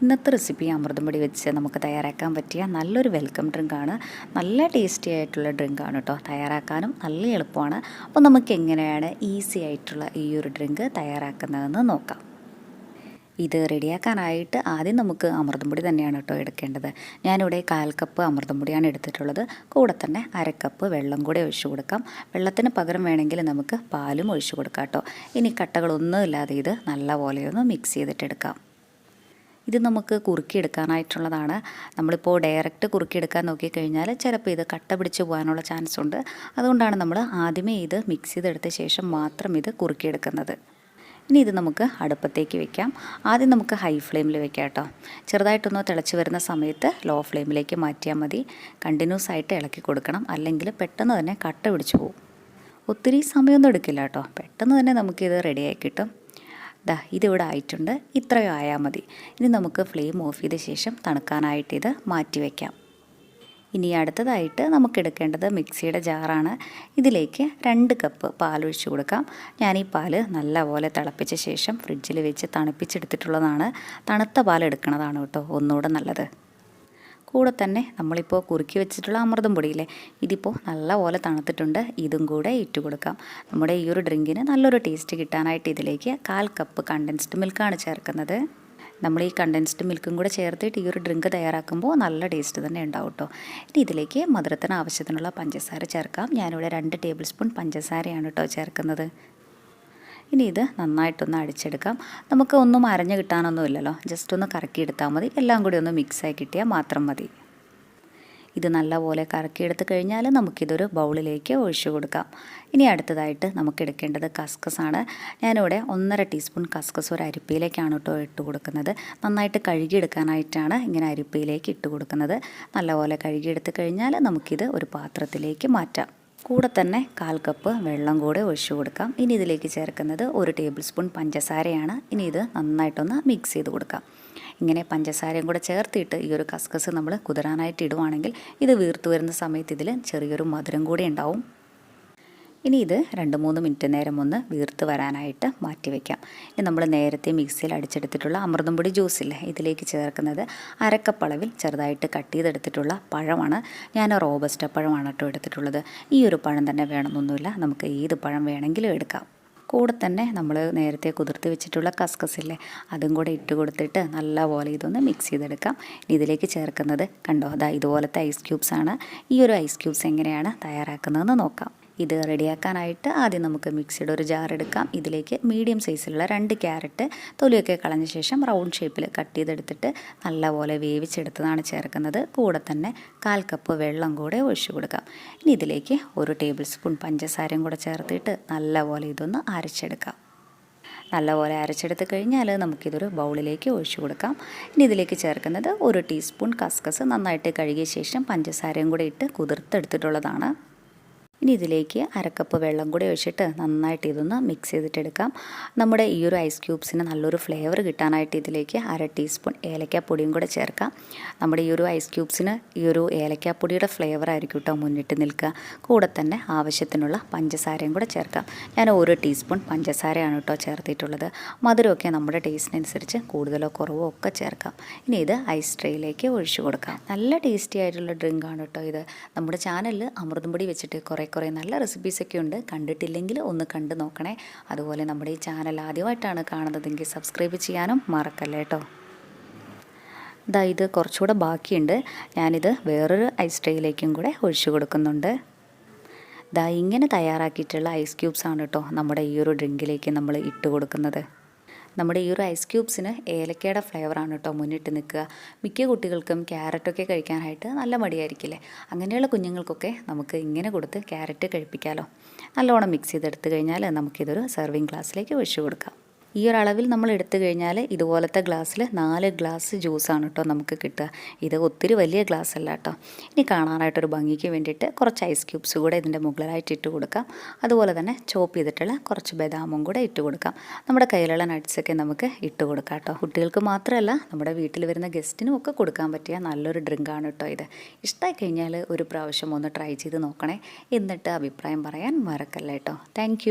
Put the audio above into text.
ഇന്നത്തെ റെസിപ്പി അമൃതം പൊടി വെച്ച് നമുക്ക് തയ്യാറാക്കാൻ പറ്റിയ നല്ലൊരു വെൽക്കം ഡ്രിങ്കാണ്. നല്ല ടേസ്റ്റി ആയിട്ടുള്ള ഡ്രിങ്കാണ് കേട്ടോ. തയ്യാറാക്കാനും നല്ല എളുപ്പമാണ്. അപ്പോൾ നമുക്ക് എങ്ങനെയാണ് ഈസി ആയിട്ടുള്ള ഈ ഒരു ഡ്രിങ്ക് തയ്യാറാക്കുന്നതെന്ന് നോക്കാം. ഇത് റെഡിയാക്കാനായിട്ട് ആദ്യം നമുക്ക് അമൃതം പൊടി തന്നെയാണ് കേട്ടോ എടുക്കേണ്ടത്. ഞാനിവിടെ 1/4 കപ്പ് അമൃതം പൊടിയാണ് എടുത്തിട്ടുള്ളത്. കൂടെ തന്നെ 1/2 കപ്പ് വെള്ളം കൂടെ ഒഴിച്ചു കൊടുക്കാം. വെള്ളത്തിന് പകരം വേണമെങ്കിൽ നമുക്ക് പാലും ഒഴിച്ചു കൊടുക്കാം കേട്ടോ. ഇനി കട്ടകളൊന്നും ഇല്ലാതെ ഇത് നല്ലപോലെ ഒന്ന് മിക്സ് ചെയ്തിട്ടെടുക്കാം. ഇത് നമുക്ക് കുറുക്കിയെടുക്കാനായിട്ടുള്ളതാണ്. നമ്മളിപ്പോൾ ഡയറക്റ്റ് കുറുക്കിയെടുക്കാൻ നോക്കിക്കഴിഞ്ഞാൽ ചിലപ്പോൾ ഇത് കട്ട പിടിച്ച് പോകാനുള്ള ചാൻസ് ഉണ്ട്. അതുകൊണ്ടാണ് നമ്മൾ ആദ്യമേ ഇത് മിക്സ് ചെയ്തെടുത്ത ശേഷം മാത്രം ഇത് കുറുക്കിയെടുക്കുന്നത്. ഇനി ഇത് നമുക്ക് അടുപ്പത്തേക്ക് വെക്കാം. ആദ്യം നമുക്ക് ഹൈ ഫ്ലെയിമിൽ വെക്കാം കേട്ടോ. ചെറുതായിട്ടൊന്ന് തിളച്ച് വരുന്ന സമയത്ത് ലോ ഫ്ലെയിമിലേക്ക് മാറ്റിയാൽ മതി. കണ്ടിന്യൂസ് ആയിട്ട് ഇളക്കി കൊടുക്കണം, അല്ലെങ്കിൽ പെട്ടെന്ന് തന്നെ കട്ട പിടിച്ച് പോകും. ഒത്തിരി സമയമൊന്നും എടുക്കില്ല കേട്ടോ. പെട്ടെന്ന് തന്നെ നമുക്കിത് റെഡിയായി കിട്ടും. ഇതിവിടെ ആയിട്ടുണ്ട്. ഇത്രയും ആയാൽ മതി. ഇനി നമുക്ക് ഫ്ലെയിം ഓഫ് ചെയ്ത ശേഷം തണുക്കാനായിട്ട് ഇത് മാറ്റി വയ്ക്കാം. ഇനി അടുത്തതായിട്ട് നമുക്ക് എടുക്കേണ്ടത് മിക്സിയുടെ ജാറാണ്. ഇതിലേക്ക് 2 കപ്പ് പാലൊഴിച്ച് കൊടുക്കാം. ഞാൻ ഈ പാല് നല്ലപോലെ തിളപ്പിച്ച ശേഷം ഫ്രിഡ്ജിൽ വെച്ച് തണുപ്പിച്ചെടുത്തിട്ടുള്ളതാണ്. തണുത്ത പാൽ എടുക്കുന്നതാണ് കേട്ടോ ഒന്നുകൂടെ നല്ലത്. കൂടെ തന്നെ നമ്മളിപ്പോൾ കുറുക്കി വെച്ചിട്ടുള്ള അമൃതം പൊടിയില്ലേ, ഇതിപ്പോൾ നല്ലപോലെ തണുത്തിട്ടുണ്ട്. ഇതും കൂടെ ഇട്ട് കൊടുക്കാം. നമ്മുടെ ഈ ഒരു ഡ്രിങ്കിന് നല്ലൊരു ടേസ്റ്റ് കിട്ടാനായിട്ട് ഇതിലേക്ക് 1/4 കപ്പ് കണ്ടൻസ്ഡ് മിൽക്കാണ് ചേർക്കുന്നത്. നമ്മൾ ഈ കണ്ടൻസ്ഡ് മിൽക്കും കൂടെ ചേർത്തിട്ട് ഈ ഒരു ഡ്രിങ്ക് തയ്യാറാക്കുമ്പോൾ നല്ല ടേസ്റ്റ് തന്നെ ഉണ്ടാവും കേട്ടോ. ഇനി ഇതിലേക്ക് മധുരത്തിന് ആവശ്യത്തിനുള്ള പഞ്ചസാര ചേർക്കാം. ഞാനിവിടെ 2 ടേബിൾ സ്പൂൺ പഞ്ചസാരയാണ് കേട്ടോ ചേർക്കുന്നത്. ഇനി ഇത് നന്നായിട്ടൊന്ന് അടിച്ചെടുക്കാം. നമുക്ക് ഒന്നും അരഞ്ഞ് കിട്ടാനൊന്നുമില്ലല്ലോ, ജസ്റ്റ് ഒന്ന് കറക്കിയെടുത്താൽ മതി. എല്ലാം കൂടി ഒന്ന് മിക്സായി കിട്ടിയാൽ മാത്രം മതി. ഇത് നല്ലപോലെ കറക്കിയെടുത്ത് കഴിഞ്ഞാൽ നമുക്കിതൊരു ബൗളിലേക്ക് ഒഴിച്ചു കൊടുക്കാം. ഇനി അടുത്തതായിട്ട് നമുക്ക് എടുക്കേണ്ടത് കസ്കസാണ്. ഞാനിവിടെ 1.5 ടീസ്പൂൺ കസ്കസ് ഒരു അരിപ്പയിലേക്കാണ് കേട്ടോ ഇട്ട് കൊടുക്കുന്നത്. നന്നായിട്ട് കഴുകിയെടുക്കാനായിട്ടാണ് ഇങ്ങനെ അരിപ്പയിലേക്ക് ഇട്ട് കൊടുക്കുന്നത്. നല്ലപോലെ കഴുകിയെടുത്ത് കഴിഞ്ഞാൽ നമുക്കിത് ഒരു പാത്രത്തിലേക്ക് മാറ്റാം. കൂടെ തന്നെ 1/4 കപ്പ് വെള്ളം കൂടെ ഒഴിച്ചു കൊടുക്കാം. ഇനി ഇതിലേക്ക് ചേർക്കുന്നത് 1 ടേബിൾ സ്പൂൺ പഞ്ചസാരയാണ്. ഇനി ഇത് നന്നായിട്ടൊന്ന് മിക്സ് ചെയ്ത് കൊടുക്കാം. ഇങ്ങനെ പഞ്ചസാരയും കൂടെ ചേർത്തിട്ട് ഈ ഒരു കസ്കസ് നമ്മൾ കുതിരാനായിട്ട് ഇടുവാണെങ്കിൽ ഇത് വീർത്ത് വരുന്ന സമയത്ത് ഇതിൽ ചെറിയൊരു മധുരം കൂടി ഉണ്ടാവും. ഇനി ഇത് 2-3 മിനിറ്റ് നേരം ഒന്ന് വീർത്ത് വരാനായിട്ട് മാറ്റി വയ്ക്കാം. ഇനി നമ്മൾ നേരത്തെ മിക്സിയിൽ അടിച്ചെടുത്തിട്ടുള്ള അമൃതം പൊടി ജ്യൂസില്ലേ, ഇതിലേക്ക് ചേർക്കുന്നത് 1/2 കപ്പ് അളവിൽ ചെറുതായിട്ട് കട്ട് ചെയ്തെടുത്തിട്ടുള്ള പഴമാണ്. ഞാൻ റോബസ്റ്റ പഴമാണ് കേട്ടോ എടുത്തിട്ടുള്ളത്. ഈ ഒരു പഴം തന്നെ വേണമെന്നൊന്നുമില്ല, നമുക്ക് ഏത് പഴം വേണമെങ്കിലും എടുക്കാം. കൂടെ തന്നെ നമ്മൾ നേരത്തെ കുതിർത്ത് വെച്ചിട്ടുള്ള കസ്കസില്ലേ, അതും കൂടെ ഇട്ട് കൊടുത്തിട്ട് നല്ലപോലെ ഇതൊന്ന് മിക്സ് ചെയ്തെടുക്കാം. ഇതിലേക്ക് ചേർക്കുന്നത് കണ്ടോ, ഇതുപോലത്തെ ഐസ് ക്യൂബ്സ് ആണ്. ഈ ഒരു ഐസ് ക്യൂബ്സ് എങ്ങനെയാണ് തയ്യാറാക്കുന്നതെന്ന് നോക്കാം. ഇത് റെഡിയാക്കാനായിട്ട് ആദ്യം നമുക്ക് മിക്സിയുടെ ഒരു ജാർ എടുക്കാം. ഇതിലേക്ക് മീഡിയം സൈസിലുള്ള 2 ക്യാരറ്റ് തൊലിയൊക്കെ കളഞ്ഞ ശേഷം റൗണ്ട് ഷേപ്പിൽ കട്ട് ചെയ്തെടുത്തിട്ട് നല്ലപോലെ വേവിച്ചെടുത്തതാണ് ചേർക്കുന്നത്. കൂടെ തന്നെ 1/4 കപ്പ് വെള്ളം കൂടെ ഒഴിച്ചു കൊടുക്കാം. ഇനി ഇതിലേക്ക് 1 ടേബിൾ സ്പൂൺ പഞ്ചസാരയും കൂടെ ചേർത്തിട്ട് നല്ലപോലെ ഇതൊന്ന് അരച്ചെടുക്കാം. നല്ലപോലെ അരച്ചെടുത്ത് കഴിഞ്ഞാൽ നമുക്കിതൊരു ബൗളിലേക്ക് ഒഴിച്ചു കൊടുക്കാം. ഇനി ഇതിലേക്ക് ചേർക്കുന്നത് 1 ടീസ്പൂൺ കസ്കസ് നന്നായിട്ട് കഴുകിയ ശേഷം പഞ്ചസാരയും കൂടെ ഇട്ട് കുതിർത്തെടുത്തിട്ടുള്ളതാണ്. ഇനി ഇതിലേക്ക് 1/2 കപ്പ് വെള്ളം കൂടി ഒഴിച്ചിട്ട് നന്നായിട്ട് ഇതൊന്ന് മിക്സ് ചെയ്തിട്ടെടുക്കാം. നമ്മുടെ ഈ ഒരു ഐസ് ക്യൂബ്സിന് നല്ലൊരു ഫ്ലേവർ കിട്ടാനായിട്ട് ഇതിലേക്ക് 1/2 ടീസ്പൂൺ ഏലക്കാപ്പൊടിയും കൂടെ ചേർക്കാം. നമ്മുടെ ഈ ഒരു ഐസ് ക്യൂബ്സിന് ഈ ഒരു ഏലക്കാപ്പൊടിയുടെ ഫ്ലേവർ ആയിരിക്കും കേട്ടോ മുന്നിട്ട് നിൽക്കുക. കൂടെ തന്നെ ആവശ്യത്തിനുള്ള പഞ്ചസാരയും കൂടെ ചേർക്കാം. ഞാൻ 1 ടീസ്പൂൺ പഞ്ചസാരയാണ് കേട്ടോ ചേർത്തിട്ടുള്ളത്. മധുരമൊക്കെ നമ്മുടെ ടേസ്റ്റിനനുസരിച്ച് കൂടുതലോ കുറവോ ഒക്കെ ചേർക്കാം. ഇനി ഇത് ഐസ് ട്രേയിലേക്ക് ഒഴിച്ചു കൊടുക്കാം. നല്ല ടേസ്റ്റി ആയിട്ടുള്ള ഡ്രിങ്കാണ് കേട്ടോ ഇത്. നമ്മുടെ ചാനലിൽ അമൃതം പൊടി വെച്ചിട്ട് കുറേ നല്ല റെസിപ്പീസൊക്കെ ഉണ്ട്. കണ്ടിട്ടില്ലെങ്കിൽ ഒന്ന് കണ്ടു നോക്കണേ. അതുപോലെ നമ്മുടെ ഈ ചാനൽ ആദ്യമായിട്ടാണ് കാണുന്നതെങ്കിൽ സബ്സ്ക്രൈബ് ചെയ്യാനും മറക്കല്ലേ കേട്ടോ. ഇത് കുറച്ചുകൂടെ ബാക്കിയുണ്ട്. ഞാനിത് വേറൊരു ഐസ് ട്രേയിലേക്കും കൂടെ ഒഴിച്ചു കൊടുക്കുന്നുണ്ട്. ഇങ്ങനെ തയ്യാറാക്കിയിട്ടുള്ള ഐസ് ക്യൂബ്സ് ആണ് കേട്ടോ നമ്മുടെ ഈ ഒരു ഡ്രിങ്കിലേക്ക് നമ്മൾ ഇട്ട് കൊടുക്കുന്നത്. നമ്മുടെ ഈ ഒരു ഐസ് ക്യൂബ്സിന് ഏലക്കയുടെ ഫ്ലേവറാണ് കേട്ടോ മുന്നിട്ട് നിൽക്കുക. മിക്ക കുട്ടികൾക്കും ക്യാരറ്റൊക്കെ കഴിക്കാനായിട്ട് നല്ല മടിയായിരിക്കില്ലേ. അങ്ങനെയുള്ള കുഞ്ഞുങ്ങൾക്കൊക്കെ നമുക്ക് ഇങ്ങനെ കൊടുത്ത് ക്യാരറ്റ് കഴിപ്പിക്കാമല്ലോ. നല്ലോണം മിക്സ് ചെയ്തെടുത്ത് കഴിഞ്ഞാൽ നമുക്കിതൊരു സെർവിങ് ഗ്ലാസ്സിലേക്ക് ഒഴിച്ചു കൊടുക്കാം. ഈ ഒരു അളവിൽ നമ്മൾ എടുത്തു കഴിഞ്ഞാൽ ഇതുപോലത്തെ ഗ്ലാസ്സിൽ 4 ഗ്ലാസ് ജ്യൂസാണ് കേട്ടോ നമുക്ക് കിട്ടുക. ഇത് ഒത്തിരി വലിയ ഗ്ലാസ് അല്ല കേട്ടോ. ഇനി കാണാനായിട്ടൊരു ഭംഗിക്ക് വേണ്ടിയിട്ട് കുറച്ച് ഐസ് ക്യൂബ്സ് കൂടെ ഇതിൻ്റെ മുകളിലായിട്ട് ഇട്ട് കൊടുക്കാം. അതുപോലെ തന്നെ ചോപ്പ് ചെയ്തിട്ടുള്ള കുറച്ച് ബദാമും കൂടെ ഇട്ട് കൊടുക്കാം. നമ്മുടെ കയ്യിലുള്ള നട്ട്സൊക്കെ നമുക്ക് ഇട്ട് കൊടുക്കാം കേട്ടോ. കുട്ടികൾക്ക് മാത്രമല്ല നമ്മുടെ വീട്ടിൽ വരുന്ന ഗസ്റ്റിനും ഒക്കെ കൊടുക്കാൻ പറ്റിയ നല്ലൊരു ഡ്രിങ്കാണ് കേട്ടോ ഇത്. ഇഷ്ടമായി കഴിഞ്ഞാൽ ഒരു പ്രാവശ്യം ഒന്ന് ട്രൈ ചെയ്ത് നോക്കണേ. എന്നിട്ട് അഭിപ്രായം പറയാൻ മറക്കല്ലേ കേട്ടോ. താങ്ക്